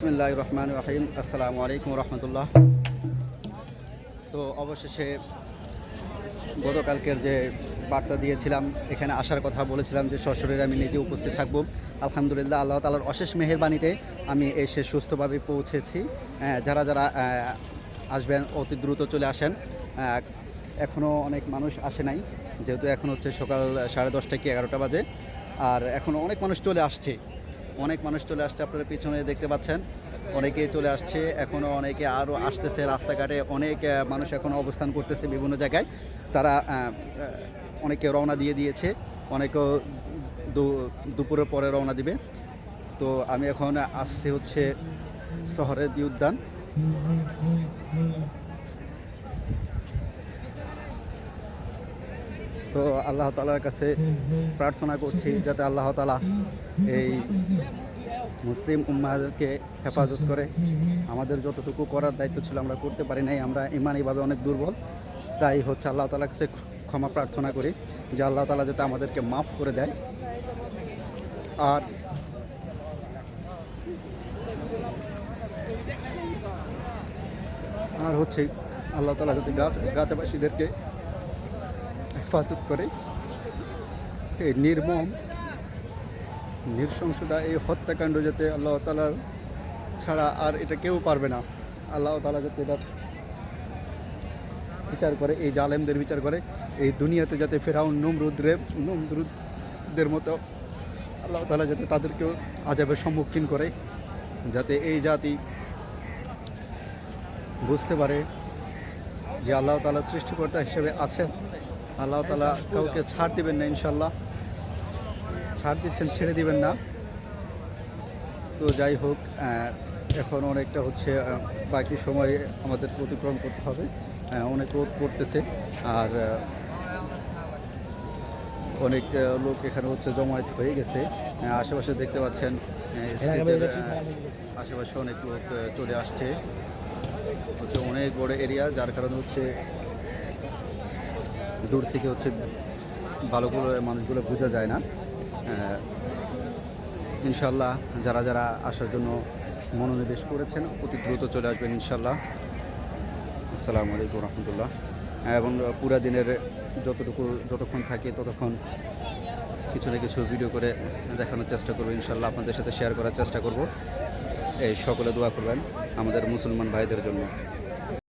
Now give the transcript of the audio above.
বিসমিল্লাহির রহমানির রহিম। আসসালামু আলাইকুম রহমতুল্লাহ। তো অবশেষে গতকালকের যে বার্তা দিয়েছিলাম, এখানে আসার কথা বলেছিলাম যে সশরীরে আমি নিজে উপস্থিত থাকব। আলহামদুলিল্লাহ, আল্লাহ তাআলার অশেষ মেহেরবানিতে আমি এসে সুস্থভাবে পৌঁছেছি। যারা যারা আসবেন অতি দ্রুত চলে আসেন। এখনও অনেক মানুষ আসে নাই, যেহেতু এখন হচ্ছে সকাল 10:30 কি 11টা বাজে। আর এখনও অনেক মানুষ চলে আসছে, আপনারা পিছনে দেখতে পাচ্ছেন। অনেকেই চলে আসছে, এখনও অনেকে আরও আসতেছে। রাস্তাঘাটে অনেক মানুষ এখনও অবস্থান করতেছে বিভিন্ন জায়গায়। তারা অনেকে রওনা দিয়ে দিয়েছে, অনেকেও দুপুরের পরে রওনা দিবে। তো আমি এখন আসছি হচ্ছে সোহরাওয়ার্দী উদ্যান। তো আল্লাহ তাআলার কাছে প্রার্থনা করছি যাতে আল্লাহ তাআলা এই মুসলিম উম্মাহকে হেফাজত করে। আমাদের যতটুকু করার দায়িত্ব ছিল আমরা করতে পারি নাই, আমরা ইমানিভাবে অনেক দুর্বল। তাই হচ্ছে আল্লাহ তাআলার কাছে ক্ষমা প্রার্থনা করি যে আল্লাহ তাআলা যাতে আমাদেরকে মাফ করে দেয়। আর আর হচ্ছে আল্লাহ তাআলা যাতে গাজাবাসীদেরকে হেফাজত করে। এই নির্মম নৃশংসতা, এই হত্যাকাণ্ড যাতে আল্লাহ তাআলার ছাড়া আর এটা কেউ পারবে না। আল্লাহ তাআলা যাতে এটা বিচার করে, এই জালেমদের বিচার করে। এই দুনিয়াতে যাতে ফেরাউন নমরুদদের মতো আল্লাহ তাআলা যাতে তাদেরকেও আযাবের সম্মুখীন করে, যাতে এই জাতি বুঝতে পারে যে আল্লাহ তাআলা সৃষ্টিকর্তা হিসেবে আছেন। আল্লাহ তাআলা কাউকে ছাড় দিবেন না, ইনশাল্লাহ। ছাড় দিচ্ছেন, ছেড়ে দিবেন না। তো যাই হোক, এখন অনেকটা হচ্ছে বাকি সময় আমাদের অতিক্রম করতে হবে। অনেক রোদ পড়তেছে, আর অনেক লোক এখানে হচ্ছে জমায়েত হয়ে গেছে। আশেপাশে দেখতে পাচ্ছেন, স্টেজের আশেপাশে অনেক লোক চলে আসছে। হচ্ছে অনেক বড় এরিয়া, যার কারণে হচ্ছে দূর থেকে হচ্ছে ভালো করে মানুষগুলো বোঝা যায় না। ইনশাল্লাহ যারা যারা আসার জন্য মনোনিবেশ করেছেন অতি দ্রুত চলে আসবেন ইনশাল্লাহ। আসসালামু আলাইকুম রহমতুল্লাহ। এবং পুরা দিনের যতক্ষণ থাকি ততক্ষণ কিছু না কিছু ভিডিও করে দেখানোর চেষ্টা করবো ইনশাল্লাহ, আপনাদের সাথে শেয়ার করার চেষ্টা করব। এই সকলে দোয়া করবেন আমাদের মুসলমান ভাইদের জন্য।